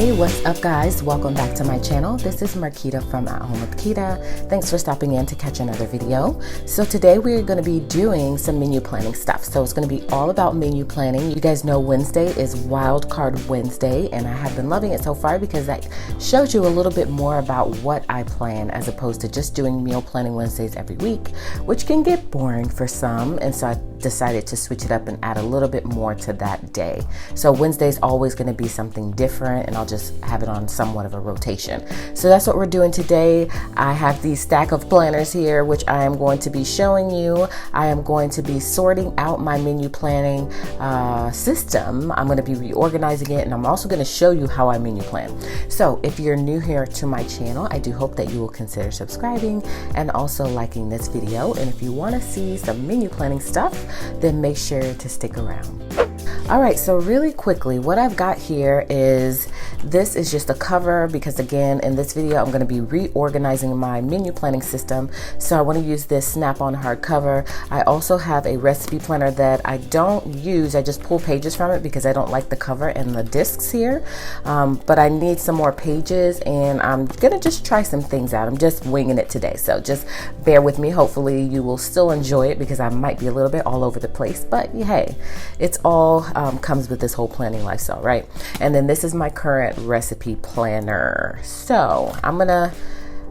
Hey, what's up guys? Welcome back to my channel. This is Marquita from At Home with Quita. Thanks for stopping in to catch another video. So today we're going to be doing some menu planning stuff. So it's going to be all about menu planning. You guys know Wednesday is Wild Card Wednesday, and I have been loving it so far because that shows you a little bit more about what I plan as opposed to just doing meal planning Wednesdays every week, which can get boring for some. And so I decided to switch it up and add a little bit more to that day. So Wednesday's always going to be something different, and I'll just have it on somewhat of a rotation. So that's what we're doing today. I have these stack of planners here, which I am going to be showing you. I am going to be sorting out my menu planning system. I'm going to be reorganizing it, and I'm also going to show you how I menu plan. So if you're new here to my channel, I do hope that you will consider subscribing and also liking this video. And if you want to see some menu planning stuff, then make sure to stick around. All right, so really quickly, what I've got here is, this is just a cover because again, in this video, I'm going to be reorganizing my menu planning system. So I want to use this snap-on hardcover. I also have a recipe planner that I don't use. I just pull pages from it because I don't like the cover and the discs here. But I need some more pages, and I'm going to just try some things out. I'm just winging it today. So just bear with me. Hopefully you will still enjoy it because I might be a little bit all over the place, but hey, it's all comes with this whole planning lifestyle, right? And then this is my current recipe planner. So I'm gonna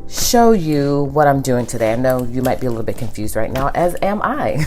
show you what I'm doing today. I know you might be a little bit confused right now, as am I.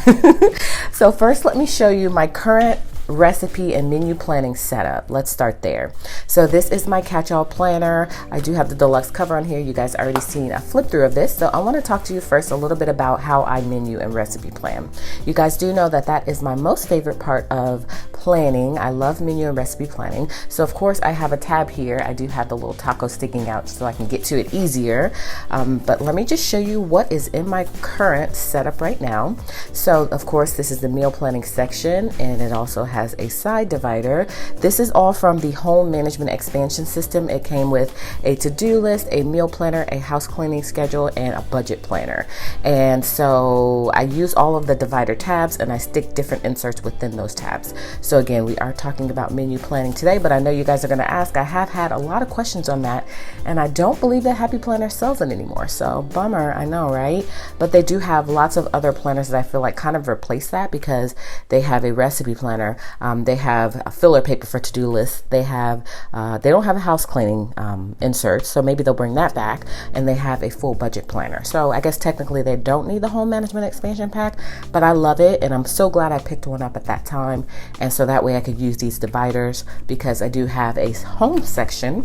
So first, let me show you my current recipe and menu planning setup. Let's start there. So this is my catch-all planner. I do have the deluxe cover on here. You guys already seen a flip through of this. So I want to talk to you first a little bit about how I menu and recipe plan. You guys do know that that is my most favorite part of planning. I love menu and recipe planning. So of course I have a tab here. I do have the little taco sticking out so I can get to it easier. But let me just show you what is in my current setup right now. So of course this is the meal planning section, and it also has a side divider. This is all from the home management expansion system. It came with a to-do list, a meal planner, a house cleaning schedule, and a budget planner. And so I use all of the divider tabs, and I stick different inserts within those tabs. So again, we are talking about menu planning today, but I know you guys are going to ask. I have had a lot of questions on that, and I don't believe that Happy Planner sells it anymore. So bummer, I know, right? But they do have lots of other planners that I feel like kind of replace that because they have a recipe planner. They have a filler paper for to-do lists. They have, they don't have a house cleaning insert, so maybe they'll bring that back. And they have a full budget planner. So I guess technically they don't need the home management expansion pack, but I love it, and I'm so glad I picked one up at that time. And so that way I could use these dividers because I do have a home section.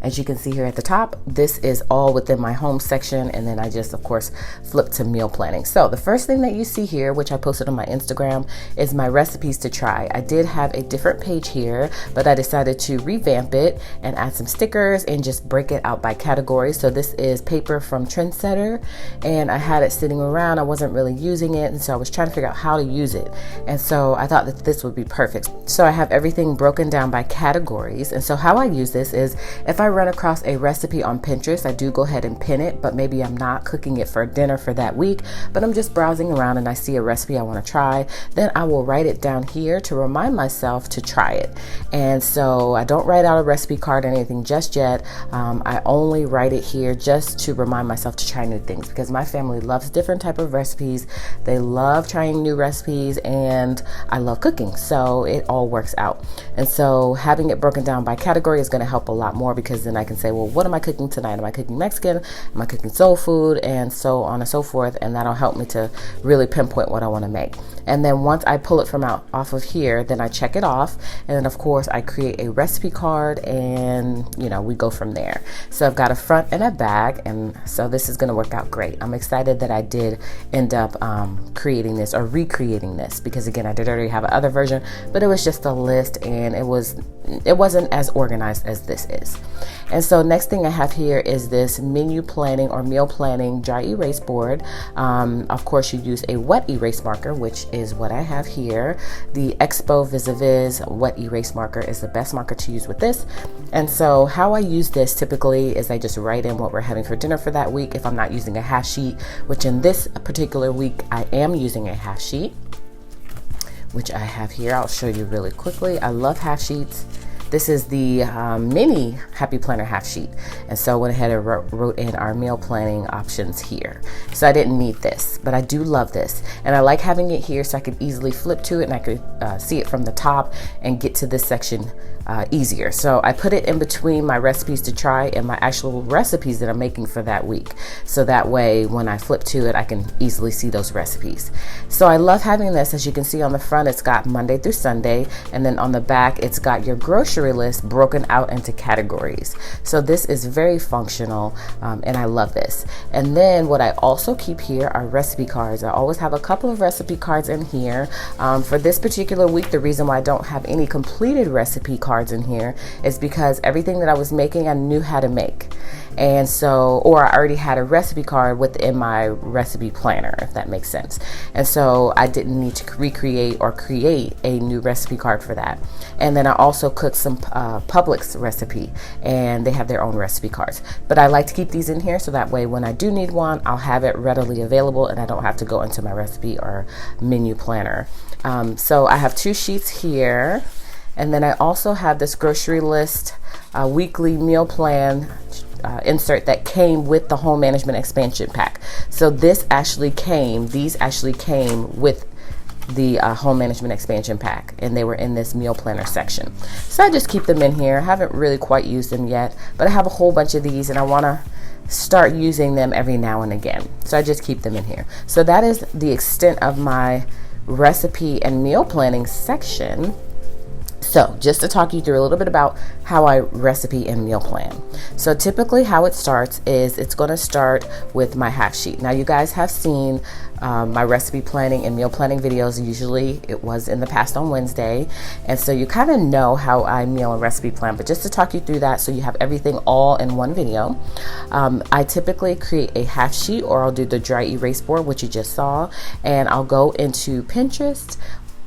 As you can see here at the top, this is all within my home section, and then I just, of course, flip to meal planning. So the first thing that you see here, which I posted on my Instagram, is my recipes to try. I did have a different page here, but I decided to revamp it and add some stickers and just break it out by category. So this is paper from Trendsetter, and I had it sitting around. I wasn't really using it, and so I was trying to figure out how to use it. And so I thought that this would be perfect. So I have everything broken down by categories. And so how I use this is, if I run across a recipe on Pinterest, I do go ahead and pin it, but maybe I'm not cooking it for dinner for that week, but I'm just browsing around and I see a recipe I want to try, then I will write it down here to remind myself to try it. And so I don't write out a recipe card or anything just yet. I only write it here just to remind myself to try new things because my family loves different type of recipes. They love trying new recipes, and I love cooking, so it all works out. And so having it broken down by category is going to help a lot more because then I can say, well, what am I cooking tonight? Am I cooking Mexican? Am I cooking soul food? And so on and so forth. And that'll help me to really pinpoint what I want to make. And then once I pull it from off of here, then I check it off. And then of course I create a recipe card, and we go from there. So I've got a front and a back, and so this is going to work out great. I'm excited that I did end up creating this or recreating this because again, I did already have another version, but it was just a list, and it wasn't as organized as this is. And so next thing I have here is this menu planning or meal planning dry erase board. Of course you use a wet erase marker, which is what I have here. The Expo Vis-a-Vis wet erase marker is the best marker to use with this. And so how I use this typically is I just write in what we're having for dinner for that week if I'm not using a half sheet, which in this particular week I am using a half sheet, which I have here. I'll show you really quickly. I love half sheets. this is the mini Happy Planner half sheet. And so I went ahead and wrote in our meal planning options here. So I didn't need this, but I do love this. And I like having it here so I could easily flip to it and I could see it from the top and get to this section easier. So I put it in between my recipes to try and my actual recipes that I'm making for that week. So that way when I flip to it, I can easily see those recipes. So I love having this. As you can see on the front, it's got Monday through Sunday, and then on the back, it's got your grocery list broken out into categories. So this is very functional, and I love this. And then what I also keep here are recipe cards. I always have a couple of recipe cards in here. For this particular week, the reason why I don't have any completed recipe cards in here is because everything that I was making I knew how to make, and so, or I already had a recipe card within my recipe planner, if that makes sense. And so I didn't need to recreate or create a new recipe card for that. And then I also cooked some Publix recipe, and they have their own recipe cards, but I like to keep these in here so that way when I do need one, I'll have it readily available and I don't have to go into my recipe or menu planner. So I have 2 sheets here. And then I also have this grocery list weekly meal plan insert that came with the home management expansion pack. So these actually came with the home management expansion pack, and they were in this meal planner section. So I just keep them in here. I haven't really quite used them yet, but I have a whole bunch of these and I want to start using them every now and again. So I just keep them in here. So that is the extent of my recipe and meal planning section. So just to talk you through a little bit about how I recipe and meal plan. So typically how it starts is it's going to start with my half sheet. Now you guys have seen my recipe planning and meal planning videos. Usually it was in the past on Wednesday. And so you kind of know how I meal and recipe plan, but just to talk you through that so you have everything all in one video. I typically create a half sheet, or I'll do the dry erase board, which you just saw, and I'll go into Pinterest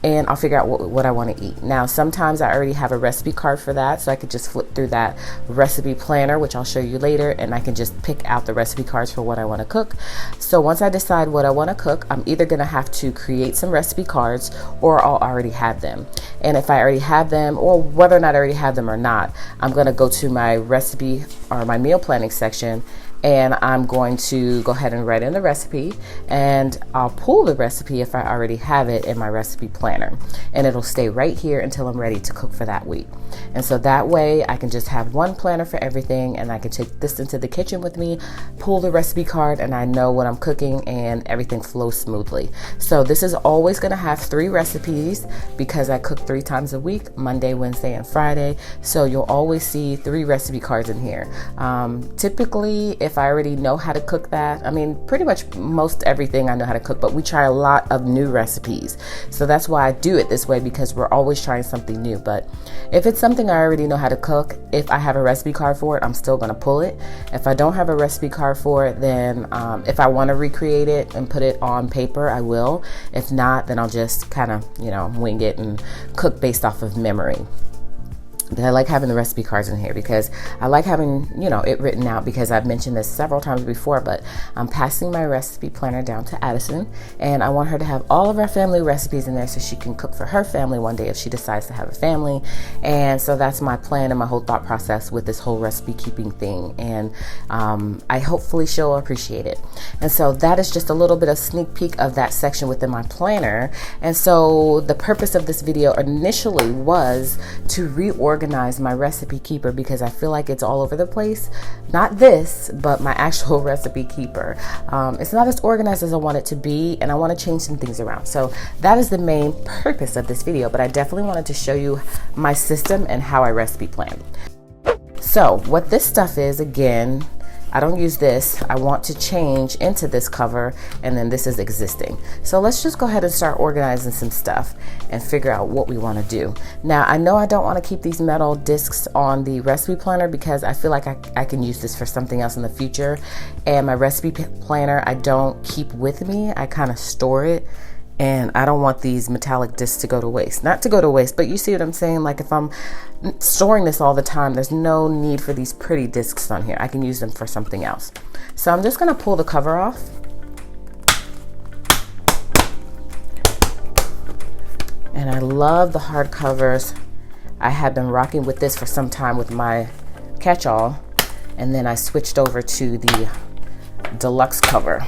and I'll figure out what I want to eat. Now, sometimes I already have a recipe card for that, so I could just flip through that recipe planner, which I'll show you later, and I can just pick out the recipe cards for what I want to cook. So once I decide what I want to cook, I'm either going to have to create some recipe cards or I'll already have them. And if I already have them, or whether or not I already have them or not, I'm going to go to my recipe or my meal planning section, and I'm going to go ahead and write in the recipe, and I'll pull the recipe if I already have it in my recipe planner, and it'll stay right here until I'm ready to cook for that week. And so that way I can just have one planner for everything, and I can take this into the kitchen with me, pull the recipe card, and I know what I'm cooking and everything flows smoothly. So this is always going to have 3 recipes because I cook 3 times a week, Monday, Wednesday, and Friday. So you'll always see 3 recipe cards in here. Typically, if I already know how to cook that, I mean, pretty much most everything I know how to cook, but we try a lot of new recipes. So that's why I do it this way, because we're always trying something new. But if it's something I already know how to cook, if I have a recipe card for it, I'm still going to pull it. If I don't have a recipe card for it, then if I want to recreate it and put it on paper, I will. If not, then I'll just kind of, wing it and cook based off of memory. But I like having the recipe cards in here because I like having, it written out, because I've mentioned this several times before, but I'm passing my recipe planner down to Addison, and I want her to have all of our family recipes in there so she can cook for her family one day if she decides to have a family. And so that's my plan and my whole thought process with this whole recipe keeping thing. And I hopefully she'll appreciate it. And so that is just a little bit of sneak peek of that section within my planner. And so the purpose of this video initially was to reorganize my recipe keeper, because I feel like it's all over the place. Not this, but my actual recipe keeper. It's not as organized as I want it to be, and I want to change some things around. So that is the main purpose of this video, but I definitely wanted to show you my system and how I recipe plan. So what this stuff is, again, I don't use this. I want to change into this cover, and then this is existing. So let's just go ahead and start organizing some stuff and figure out what we want to do. Now, I know I don't want to keep these metal discs on the recipe planner because I feel like I can use this for something else in the future. And my recipe planner, I don't keep with me. I kind of store it. And I don't want these metallic discs to go to waste. Not to go to waste, but you see what I'm saying? Like if I'm storing this all the time, there's no need for these pretty discs on here. I can use them for something else. So I'm just gonna pull the cover off. And I love the hard covers I had been rocking with this for some time with my catch-all, and then I switched over to the deluxe cover.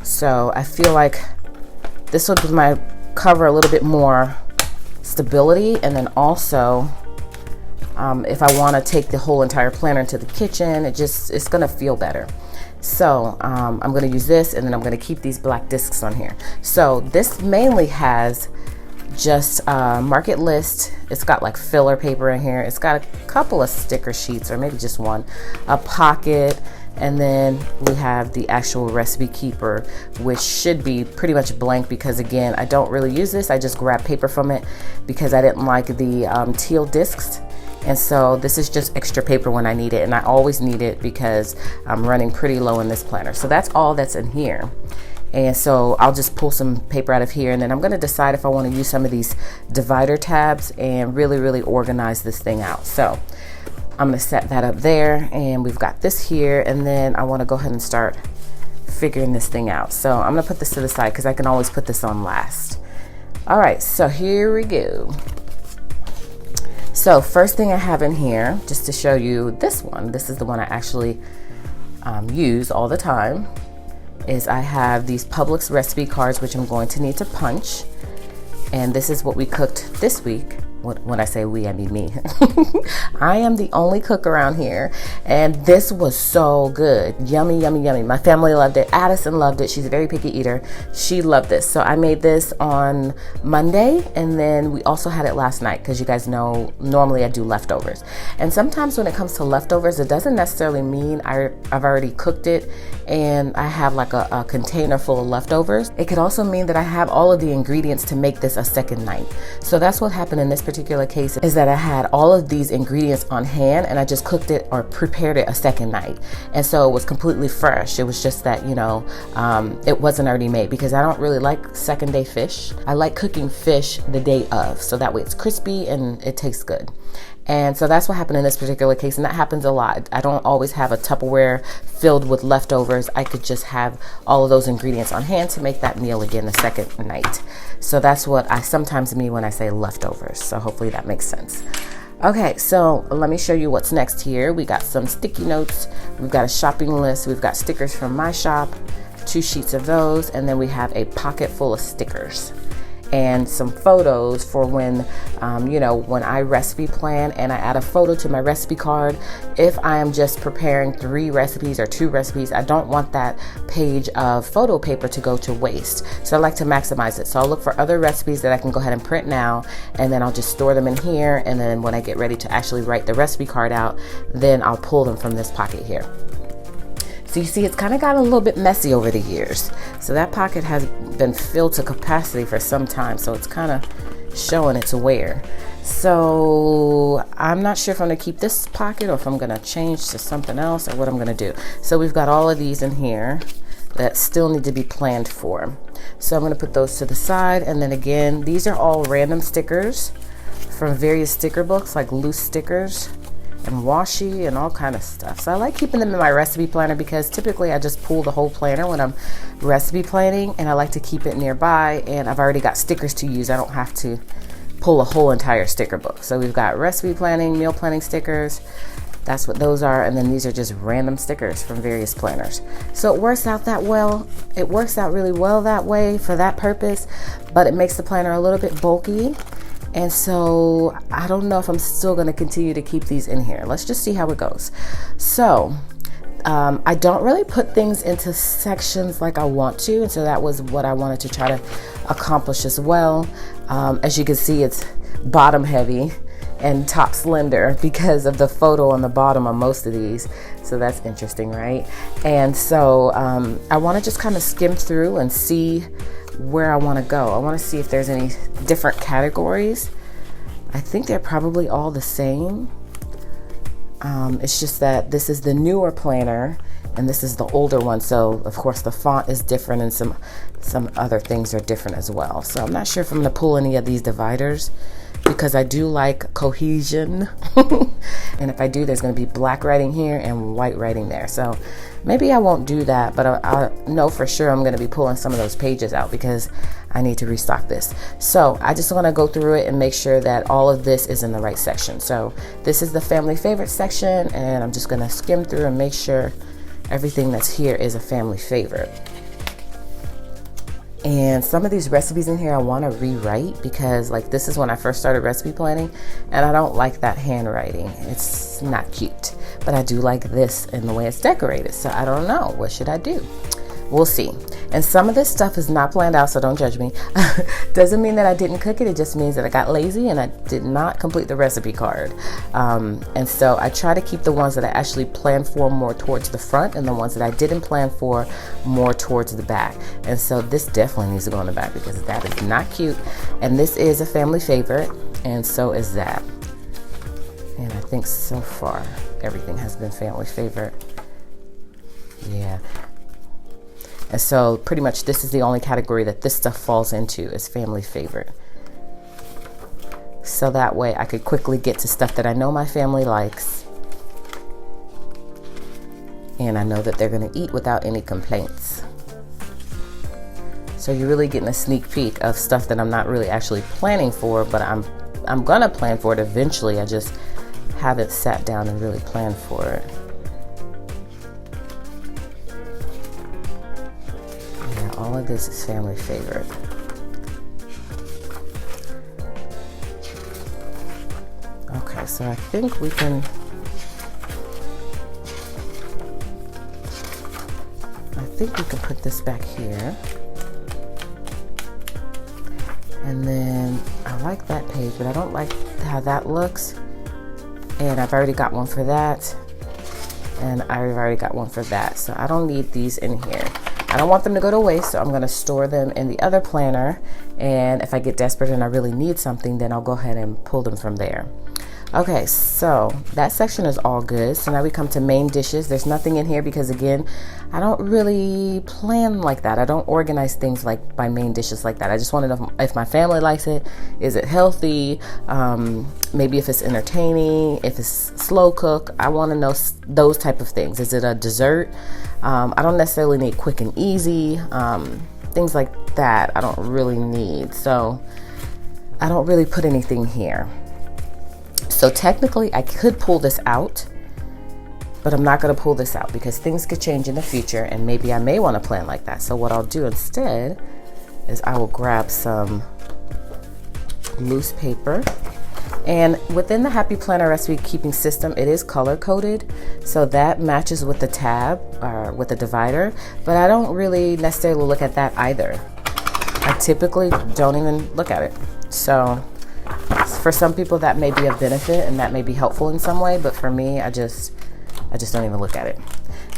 So I feel like this will give my cover a little bit more stability, and then also if I want to take the whole entire planner into the kitchen, it's going to feel better. So I'm going to use this, and then I'm going to keep these black discs on here. So this mainly has just market list. It's got like filler paper in here. It's got a couple of sticker sheets, or maybe just one, a pocket, and then we have the actual recipe keeper, which should be pretty much blank because, again, I don't really use this. I just grabbed paper from it because I didn't like the teal discs. And so this is just extra paper when I need it, and I always need it because I'm running pretty low in this planner. So that's all that's in here. And so I'll just pull some paper out of here, and then I'm going to decide if I want to use some of these divider tabs and really organize this thing out. So I'm going to set that up there, and we've got this here, and then I want to go ahead and start figuring this thing out. So I'm going to put this to the side because I can always put this on last. All right, so here we go. So first thing I have in here, just to show you this one, this is the one I actually use all the time, is I have these Publix recipe cards, which I'm going to need to punch. And this is what we cooked this week. When I say we, I mean me. I am the only cook around here, and this was so good. Yummy, yummy, yummy. My family loved it. Addison loved it. She's a very picky eater. She loved this. So I made this on Monday, and then we also had it last night because you guys know normally I do leftovers. And sometimes when it comes to leftovers, it doesn't necessarily mean I've already cooked it and I have like a container full of leftovers. It could also mean that I have all of the ingredients to make this a second night. So that's what happened in this particular case, is that I had all of these ingredients on hand and I just cooked it or prepared it a second night. And so it was completely fresh. It was just that, you know, it wasn't already made, because I don't really like second day fish. I like cooking fish the day of, so that way it's crispy and it tastes good. And so that's what happened in this particular case, and that happens a lot. I don't always have a Tupperware filled with leftovers. I could just have all of those ingredients on hand to make that meal again the second night. So that's what I sometimes mean when I say leftovers. So hopefully that makes sense. Okay, so let me show you what's next here. We got some sticky notes. We've got a shopping list. We've got stickers from my shop, 2 sheets of those, and then we have a pocket full of stickers and some photos for when, you know, when I recipe plan and I add a photo to my recipe card. If I am just preparing 3 recipes or 2 recipes, I don't want that page of photo paper to go to waste. So I like to maximize it. So I'll look for other recipes that I can go ahead and print now, and then I'll just store them in here. And then when I get ready to actually write the recipe card out, then I'll pull them from this pocket here. So you see, it's kind of gotten a little bit messy over the years. So that pocket has been filled to capacity for some time. So it's kind of showing its wear. So I'm not sure if I'm going to keep this pocket or if I'm going to change to something else or what I'm going to do. So we've got all of these in here that still need to be planned for. So I'm going to put those to the side. And then again, these are all random stickers from various sticker books, like loose stickers and washi and all kind of stuff. So I like keeping them in my recipe planner because typically I just pull the whole planner when I'm recipe planning, and I like to keep it nearby, and I've already got stickers to use. I don't have to pull a whole entire sticker book. So we've got recipe planning, meal planning stickers. That's what those are. And then these are just random stickers from various planners. So it works out that well. It works out really well that way for that purpose, but it makes the planner a little bit bulky. And so I don't know if I'm still going to continue to keep these in here. Let's just see how it goes. So I don't really put things into sections like I want to. And so that was what I wanted to try to accomplish as well. As you can see, it's bottom heavy and top slender because of the photo on the bottom on most of these. So that's interesting, right? And so I want to just kind of skim through and see where I want to go. I want to see if there's any different categories. I think they're probably all the same. It's just that this is the newer planner, And this is the older one, so of course the font is different and some other things are different as well. So I'm not sure if I'm going to pull any of these dividers, because I do like cohesion. And if I do, there's going to be black writing here and white writing there. So maybe I won't do that, but I know for sure I'm going to be pulling some of those pages out because I need to restock this. So I just want to go through it and make sure that all of this is in the right section. So this is the family favorite section, and I'm just going to skim through and make sure everything that's here is a family favorite. And some of these recipes in here I want to rewrite, because like this is when I first started recipe planning and I don't like that handwriting. It's not cute, but I do like this and the way it's decorated. So I don't know, what should I do? We'll see. And some of this stuff is not planned out, so don't judge me. Doesn't mean that I didn't cook it. It just means that I got lazy and I did not complete the recipe card. And so I try to keep the ones that I actually planned for more towards the front, and the ones that I didn't plan for more towards the back. And so this definitely needs to go in the back because that is not cute. And this is a family favorite, and so is that. And I think so far everything has been family favorite. Yeah. And so pretty much this is the only category that this stuff falls into, is family favorite. So that way I could quickly get to stuff that I know my family likes, and I know that they're going to eat without any complaints. So you're really getting a sneak peek of stuff that I'm not really actually planning for, but I'm going to plan for it eventually. I just haven't sat down and really planned for it. All of this is family favorite. Okay, so I think we can, put this back here. And then I like that page, but I don't like how that looks. And I've already got one for that. And I've already got one for that. So I don't need these in here. I don't want them to go to waste, so I'm going to store them in the other planner, and if I get desperate and I really need something, then I'll go ahead and pull them from there. Okay, so that section is all good. So now we come to main dishes. There's nothing in here because, again, I don't really plan like that. I don't organize things like by main dishes like that. I just want to know if my family likes it. Is it healthy? Maybe if it's entertaining, if it's slow cook. I want to know those type of things. Is it a dessert? I don't necessarily need quick and easy. Things like that I don't really need. So I don't really put anything here. So technically I could pull this out, but I'm not going to pull this out because things could change in the future, and maybe I may want to plan like that. So what I'll do instead is I will grab some loose paper, and within the Happy Planner recipe keeping system, it is color coded, so that matches with the tab or with the divider, but I don't really necessarily look at that either. I typically don't even look at it. So for some people that may be a benefit and that may be helpful in some way, but for me, I just don't even look at it.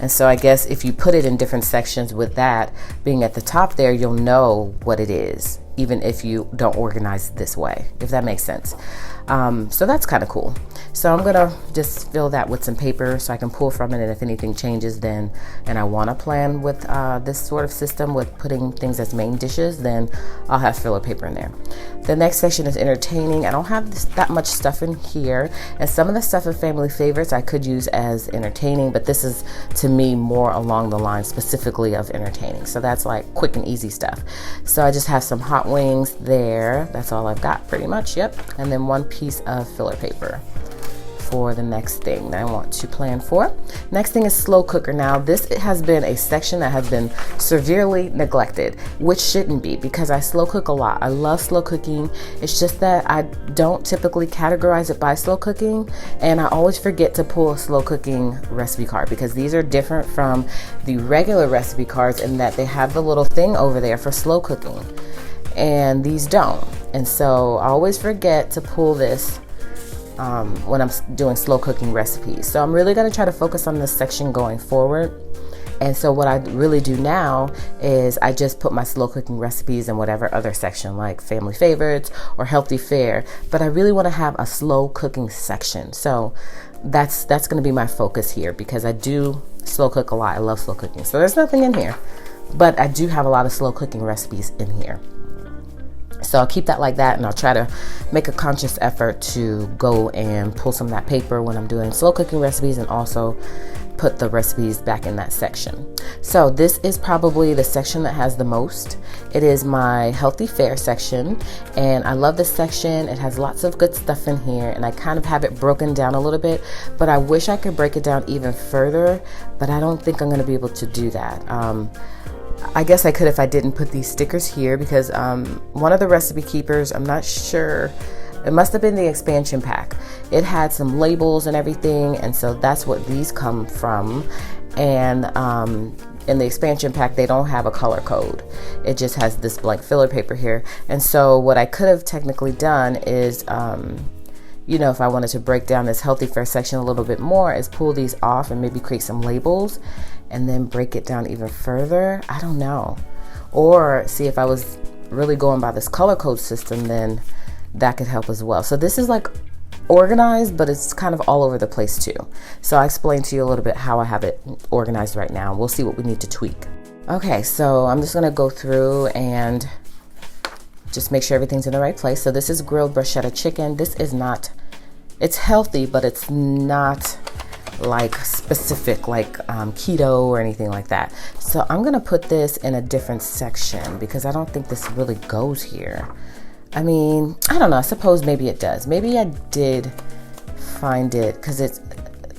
And so I guess if you put it in different sections with that being at the top there, you'll know what it is, even if you don't organize it this way, if that makes sense. So that's kind of cool. So I'm gonna just fill that with some paper so I can pull from it, and if anything changes then, and I wanna plan with this sort of system with putting things as main dishes, then I'll have filler paper in there. The next section is entertaining. I don't have that much stuff in here, and some of the stuff in family favorites I could use as entertaining, but this is to me more along the line specifically of entertaining. So that's like quick and easy stuff. So I just have some hot wings there. That's all I've got pretty much, yep. And then one piece of filler paper for the next thing that I want to plan for. Next thing is slow cooker. Now this has been a section that has been severely neglected, which shouldn't be, because I slow cook a lot. I love slow cooking. It's just that I don't typically categorize it by slow cooking, and I always forget to pull a slow cooking recipe card, because these are different from the regular recipe cards in that they have the little thing over there for slow cooking, and these don't. And so I always forget to pull this when I'm doing slow cooking recipes. So I'm really going to try to focus on this section going forward. And so what I really do now is I just put my slow cooking recipes in whatever other section, like family favorites or healthy fare, but I really want to have a slow cooking section. So that's going to be my focus here, because I do slow cook a lot. I love slow cooking. So there's nothing in here, but I do have a lot of slow cooking recipes in here. So I'll keep that like that, and I'll try to make a conscious effort to go and pull some of that paper when I'm doing slow cooking recipes, and also put the recipes back in that section. So this is probably the section that has the most. It is my healthy fare section, and I love this section. It has lots of good stuff in here, and I kind of have it broken down a little bit, but I wish I could break it down even further, but I don't think I'm going to be able to do that. I guess I could if I didn't put these stickers here, because one of the recipe keepers, I'm not sure, it must have been the expansion pack. It had some labels and everything, and so that's what these come from. And in the expansion pack, they don't have a color code. It just has this blank filler paper here. And so what I could have technically done is, you know, if I wanted to break down this healthy fare section a little bit more, is pull these off and maybe create some labels and then break it down even further. I don't know. Or see, if I was really going by this color code system, then that could help as well. So this is like organized, but it's kind of all over the place too. So I explained to you a little bit how I have it organized right now. We'll see what we need to tweak. Okay, so I'm just gonna go through and just make sure everything's in the right place. So this is grilled bruschetta chicken. This is not, it's healthy, but it's not like specific, like keto or anything like that. So I'm gonna put this in a different section because I don't think this really goes here. I mean, I don't know, I suppose maybe it does. Maybe I did find it because it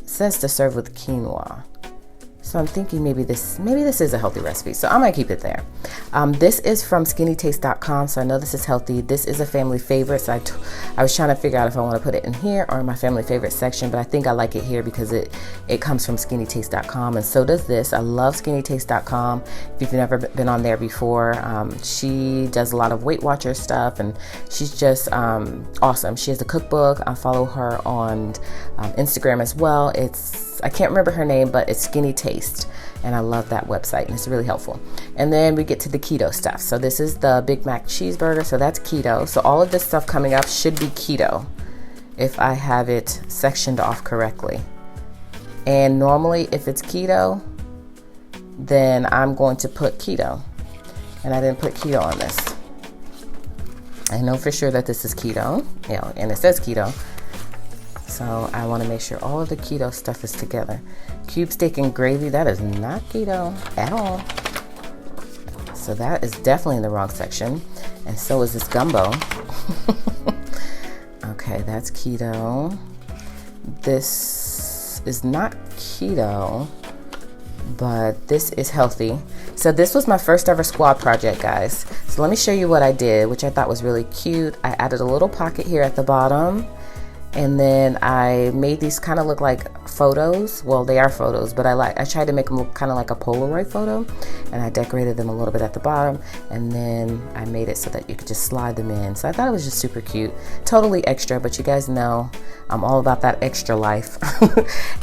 says to serve with quinoa. So I'm thinking maybe this is a healthy recipe. So I'm gonna keep it there. This is from skinnytaste.com, so I know this is healthy. This is a family favorite. So I was trying to figure out if I want to put it in here or in my family favorite section, but I think I like it here because it comes from skinnytaste.com, and so does this. I love skinnytaste.com. If you've never been on there before, she does a lot of Weight Watchers stuff, and she's just awesome. She has a cookbook. I follow her on Instagram as well. I can't remember her name, but it's Skinny Taste, and I love that website, and it's really helpful. And then we get to the keto stuff. So this is the Big Mac cheeseburger, so that's keto. So all of this stuff coming up should be keto if I have it sectioned off correctly. And normally if it's keto, then I'm going to put keto, and I didn't put keto on this. I know for sure that this is keto, you know, and it says keto. So I want to make sure all of the keto stuff is together. Cube steak and gravy, that is not keto at all. So that is definitely in the wrong section. And so is this gumbo. Okay, that's keto. This is not keto, but this is healthy. So this was my first ever squad project, guys. So let me show you what I did, which I thought was really cute. I added a little pocket here at the bottom. And then I made these kind of look like photos. Well, they are photos, but I tried to make them look kind of like a Polaroid photo, and I decorated them a little bit at the bottom, and then I made it so that you could just slide them in. So I thought it was just super cute, totally extra, but you guys know I'm all about that extra life.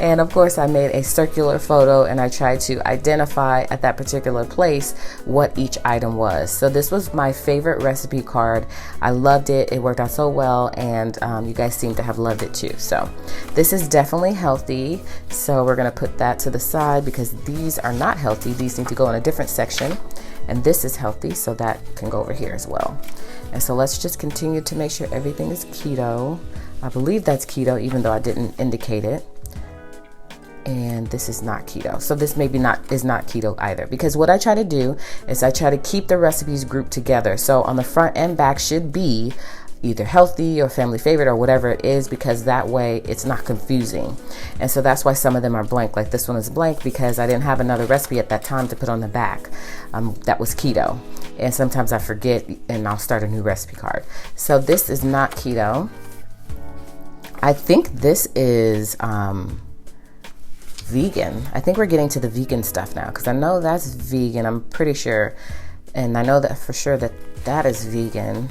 And of course I made a circular photo, and I tried to identify at that particular place what each item was. So this was my favorite recipe card. I loved it. It worked out so well, and you guys seem to have loved it too. So this is definitely healthy, so we're going to put that to the side because these are not healthy. These need to go in a different section, and this is healthy, so that can go over here as well. And so let's just continue to make sure everything is keto. I believe that's keto, even though I didn't indicate it. And this is not keto, so this maybe is not keto either, because what I try to do is I try to keep the recipes grouped together. So on the front and back should be either healthy or family favorite or whatever it is, because that way it's not confusing. And so that's why some of them are blank. Like this one is blank because I didn't have another recipe at that time to put on the back that was keto, and sometimes I forget and I'll start a new recipe card. So this is not keto. I think this is vegan. I think we're getting to the vegan stuff now, because I know that's vegan, I'm pretty sure, and I know that for sure that is vegan.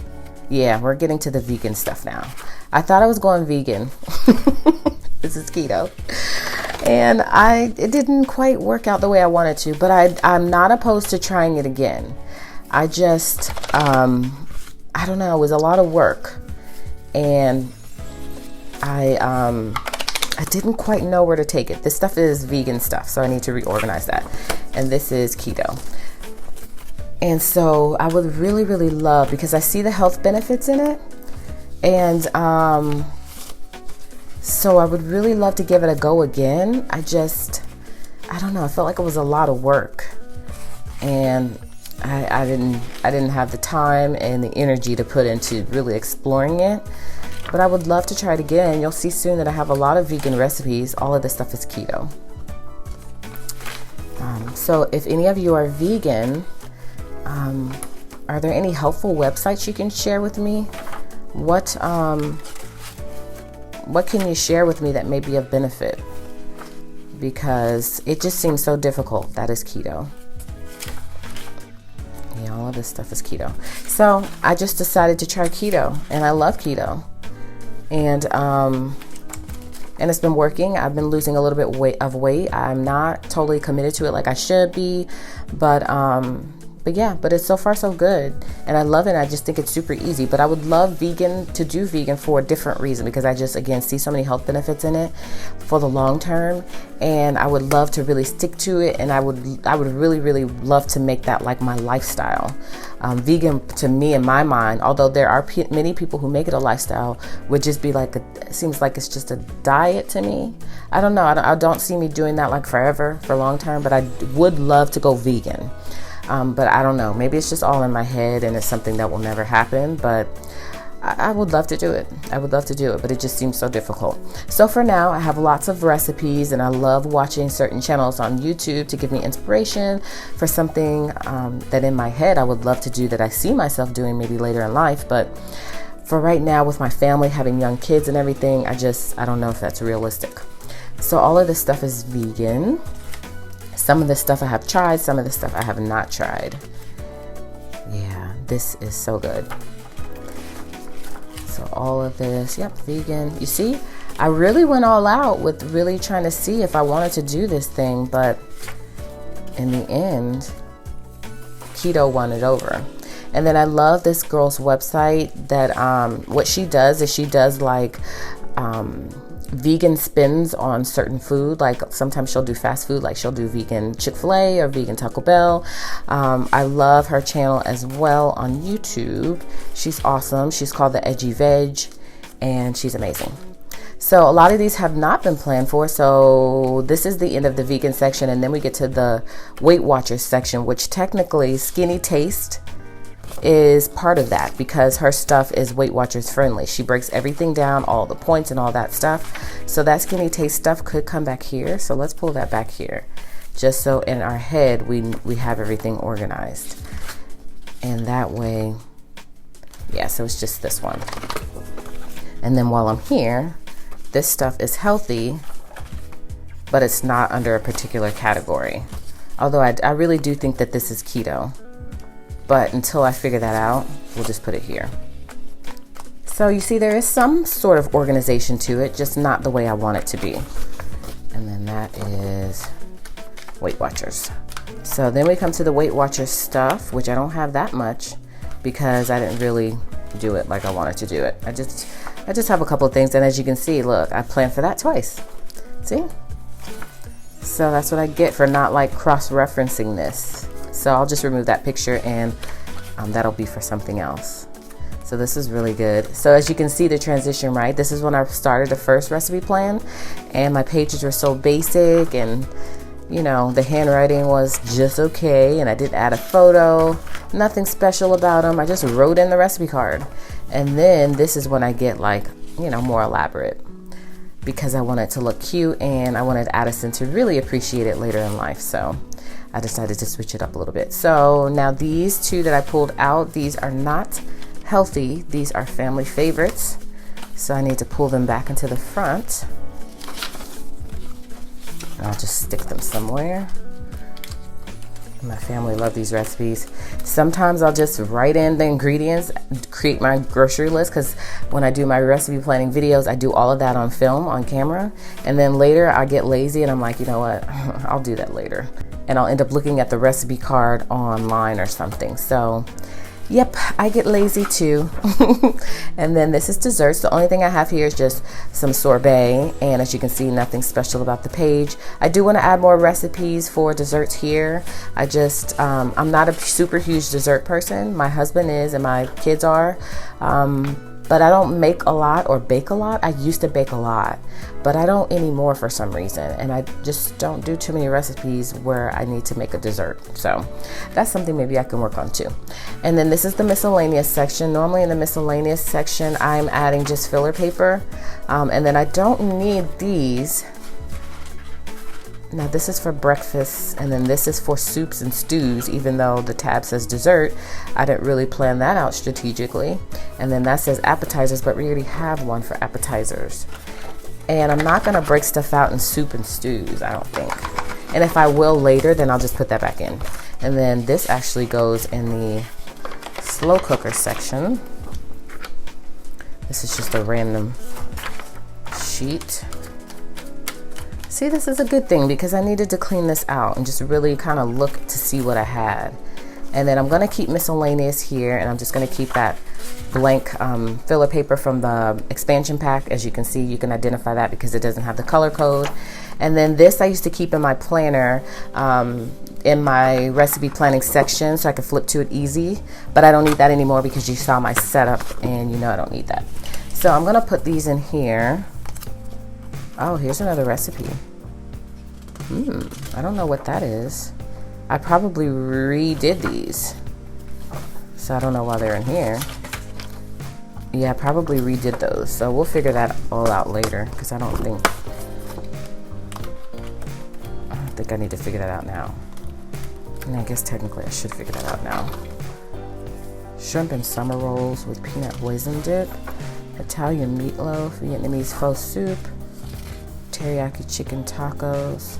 Yeah, we're getting to the vegan stuff now. I thought I was going vegan. This is keto. And it didn't quite work out the way I wanted to, but I'm not opposed to trying it again. I just, I don't know, it was a lot of work. And I I didn't quite know where to take it. This stuff is vegan stuff, so I need to reorganize that. And this is keto. And so I would really, really love, because I see the health benefits in it. And so I would really love to give it a go again. I don't know. I felt like it was a lot of work. And I didn't have the time and the energy to put into really exploring it. But I would love to try it again. You'll see soon that I have a lot of vegan recipes. All of this stuff is keto. So if any of you are vegan, are there any helpful websites you can share with me? What can you share with me that may be of benefit? Because it just seems so difficult. That is keto. Yeah, all of this stuff is keto. So I just decided to try keto, and I love keto. And it's been working. I've been losing a little bit of weight. I'm not totally committed to it like I should be, but yeah, but it's so far so good, and I love it. I just think it's super easy. But I would love to do vegan for a different reason, because I just, again, see so many health benefits in it for the long term, and I would love to really stick to it. And I would really, really love to make that like my lifestyle. Vegan, to me, in my mind, although there are many people who make it a lifestyle, would just be like it seems like it's just a diet to me. I don't know. I don't see me doing that like forever, for long term. But I would love to go vegan. But I don't know, maybe it's just all in my head and it's something that will never happen, but I would love to do it. I would love to do it, but it just seems so difficult. So for now, I have lots of recipes, and I love watching certain channels on YouTube to give me inspiration for something that in my head I would love to do, that I see myself doing maybe later in life. But for right now, with my family, having young kids and everything, I don't know if that's realistic. So all of this stuff is vegan. Some of this stuff I have tried, some of this stuff I have not tried. Yeah, this is so good. So all of this, yep, vegan. You see, I really went all out with really trying to see if I wanted to do this thing, but in the end, keto won it over. And then I love this girl's website that what she does is she does like vegan spins on certain food. Like sometimes she'll do fast food, like she'll do vegan Chick-fil-A or vegan Taco Bell. I love her channel as well on YouTube. She's awesome. She's called The Edgy Veg, and she's amazing. So a lot of these have not been planned for. So this is the end of the vegan section, and then we get to the Weight Watchers section, which technically Skinny Taste is part of that, because her stuff is Weight Watchers friendly. She breaks everything down, all the points and all that stuff. So that Skinny Taste stuff could come back here. So let's pull that back here, just so in our head we have everything organized. And that way, yeah, so it's just this one. And then while I'm here, this stuff is healthy, but it's not under a particular category. Although I really do think that this is keto. But until I figure that out, we'll just put it here. So you see, there is some sort of organization to it, just not the way I want it to be. And then that is Weight Watchers. So then we come to the Weight Watchers stuff, which I don't have that much because I didn't really do it like I wanted to do it. I just have a couple of things, and as you can see, look, I planned for that twice. See? So that's what I get for not like cross-referencing this. So I'll just remove that picture, and that'll be for something else. So this is really good. So as you can see the transition, right? This is when I started the first recipe plan, and my pages were so basic, and you know, the handwriting was just okay, and I didn't add a photo, nothing special about them. I just wrote in the recipe card. And then this is when I get like, you know, more elaborate, because I want it to look cute, and I wanted Addison to really appreciate it later in life. So I decided to switch it up a little bit. So now these two that I pulled out, these are not healthy. These are family favorites. So I need to pull them back into the front. And I'll just stick them somewhere. My family love these recipes. Sometimes I'll just write in the ingredients, create my grocery list, because when I do my recipe planning videos, I do all of that on film, on camera. And then later I get lazy and I'm like, you know what, I'll do that later. And I'll end up looking at the recipe card online or something. So Yep, I get lazy too. And then this is desserts. The only thing I have here is just some sorbet, and as you can see, nothing special about the page. I do want to add more recipes for desserts here. I'm not a super huge dessert person. My husband is and my kids are, but I don't make a lot or bake a lot. I used to bake a lot, but I don't anymore for some reason, and I just don't do too many recipes where I need to make a dessert. So that's something maybe I can work on too. And then this is the miscellaneous section. Normally in the miscellaneous section, I'm adding just filler paper, and then I don't need these. Now this is for breakfast, and then this is for soups and stews. Even though the tab says dessert, I didn't really plan that out strategically. And then that says appetizers, but we already have one for appetizers. And I'm not gonna break stuff out in soup and stews, I don't think. And if I will later, then I'll just put that back in. And then this actually goes in the slow cooker section. This is just a random sheet. See, this is a good thing because I needed to clean this out and just really kind of look to see what I had. And then I'm going to keep miscellaneous here, and I'm just going to keep that blank filler paper from the expansion pack. As you can see, you can identify that because it doesn't have the color code. And then this I used to keep in my planner in my recipe planning section so I could flip to it easy, but I don't need that anymore because you saw my setup and you know I don't need that. So I'm going to put these in here. Oh, here's another recipe. I don't know what that is. I probably redid these, so I don't know why they're in here. Yeah, I probably redid those, so we'll figure that all out later because I don't think I need to figure that out now. And I guess technically I should figure that out now. Shrimp and summer rolls with peanut hoisin dip, Italian meatloaf, Vietnamese pho soup, teriyaki chicken tacos.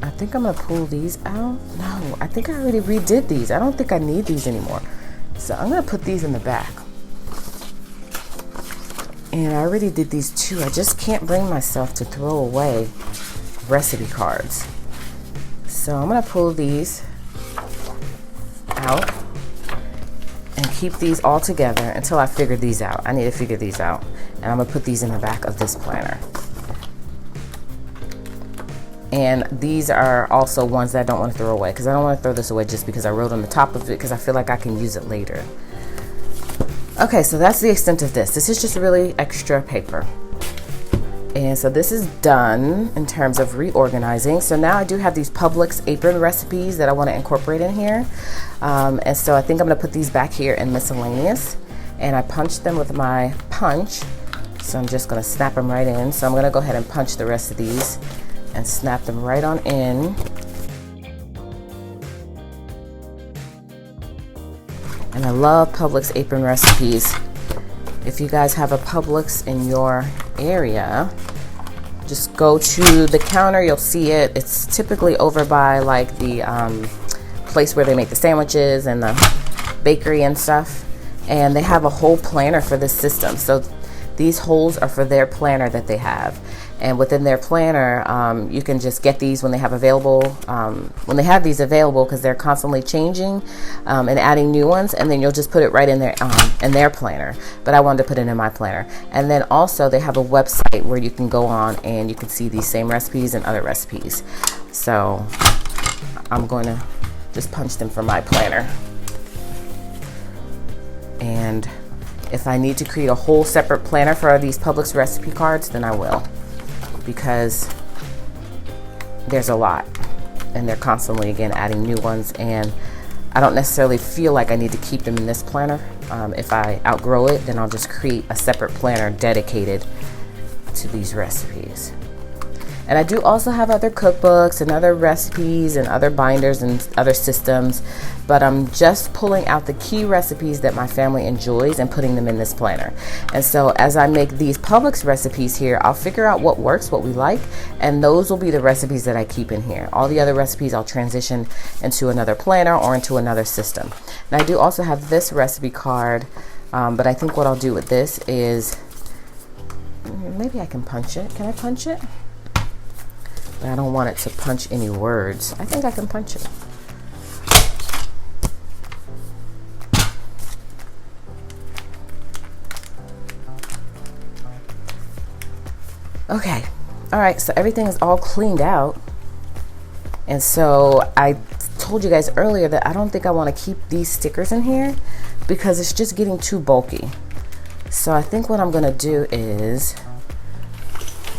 I think I'm gonna pull these out. No, I think I already redid these. I don't think I need these anymore. So I'm gonna put these in the back. And I already did these too. I just can't bring myself to throw away recipe cards. So I'm gonna pull these out and keep these all together until I figure these out. I need to figure these out. And I'm gonna put these in the back of this planner. And these are also ones that I don't want to throw away because I don't want to throw this away just because I wrote on the top of it because I feel like I can use it later. Okay, so that's the extent of this. This is just really extra paper. And so this is done in terms of reorganizing. So now I do have these Publix apron recipes that I want to incorporate in here. And so I think I'm going to put these back here in miscellaneous. And I punched them with my punch. So I'm just going to snap them right in. So I'm going to go ahead and punch the rest of these and snap them right on in. And I love Publix apron recipes. If you guys have a Publix in your area, just go to the counter, you'll see it. It's typically over by like the place where they make the sandwiches and the bakery and stuff. And they have a whole planner for this system. So these holes are for their planner that they have. And within their planner, you can just get these when they have available, when they have these available, because they're constantly changing and adding new ones, and then you'll just put it right in their planner. But I wanted to put it in my planner. And then also they have a website where you can go on and you can see these same recipes and other recipes. So I'm going to just punch them from my planner. And if I need to create a whole separate planner for these Publix recipe cards, then I will. Because there's a lot and they're constantly again adding new ones, and I don't necessarily feel like I need to keep them in this planner. If I outgrow it, then I'll just create a separate planner dedicated to these recipes. And I do also have other cookbooks and other recipes and other binders and other systems, but I'm just pulling out the key recipes that my family enjoys and putting them in this planner. And so as I make these Publix recipes here, I'll figure out what works, what we like, and those will be the recipes that I keep in here. All the other recipes I'll transition into another planner or into another system. And I do also have this recipe card, but I think what I'll do with this is, maybe I can punch it. Can I punch it? I don't want it to punch any words. I think I can punch it. Okay, all right, so everything is all cleaned out. And so I told you guys earlier that I don't think I want to keep these stickers in here because it's just getting too bulky. So I think what I'm gonna do is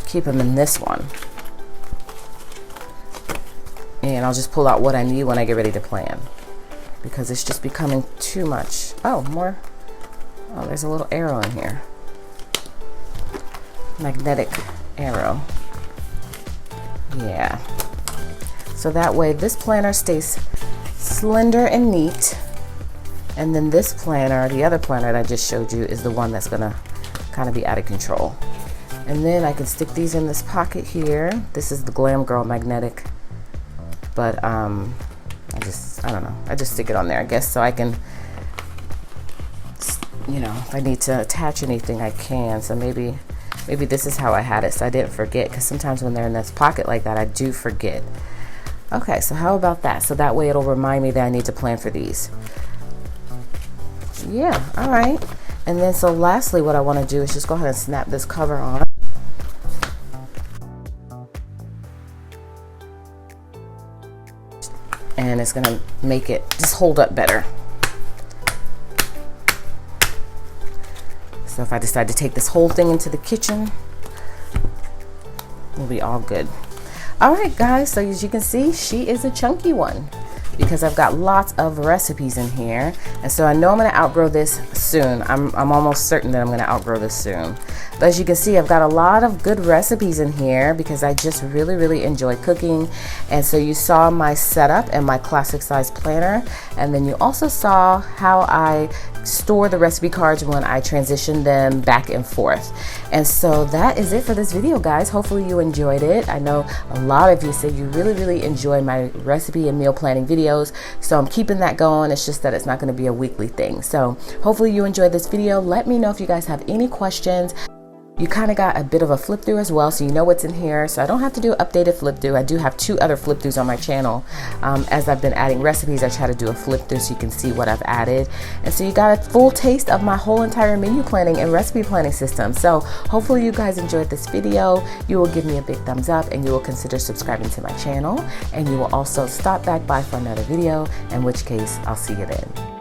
keep them in this one. And I'll just pull out what I need when I get ready to plan, because it's just becoming too much. Oh, more. Oh, there's a little arrow in here. Magnetic arrow. Yeah. So that way this planner stays slender and neat. And then this planner, the other planner that I just showed you, is the one that's gonna kind of be out of control. And then I can stick these in this pocket here. This is the Glam Girl magnetic, but I don't know, I just stick it on there, I guess, so I can, you know, if I need to attach anything, I can. So maybe this is how I had it, so I didn't forget, because sometimes when they're in this pocket like that, I do forget. Okay, so how about that? So that way it'll remind me that I need to plan for these. Yeah, all right. And then so lastly, what I want to do is just go ahead and snap this cover on. And it's gonna make it just hold up better. So if I decide to take this whole thing into the kitchen, we'll be all good. All right, guys, so as you can see, she is a chunky one because I've got lots of recipes in here. And so I know I'm gonna outgrow this soon. I'm almost certain that I'm gonna outgrow this soon. But as you can see, I've got a lot of good recipes in here because I just really enjoy cooking. And so you saw my setup and my classic size planner. And then you also saw how I store the recipe cards when I transition them back and forth. And so that is it for this video, guys. Hopefully you enjoyed it. I know a lot of you said you really enjoy my recipe and meal planning videos, so I'm keeping that going. It's just that it's not going to be a weekly thing. So hopefully you enjoyed this video. Let me know if you guys have any questions. You kind of got a bit of a flip through as well, so you know what's in here. So I don't have to do updated flip through. I do have 2 other flip throughs on my channel. As I've been adding recipes, I try to do a flip through so you can see what I've added. And so you got a full taste of my whole entire menu planning and recipe planning system. So hopefully you guys enjoyed this video. You will give me a big thumbs up and you will consider subscribing to my channel. And you will also stop back by for another video, in which case I'll see you then.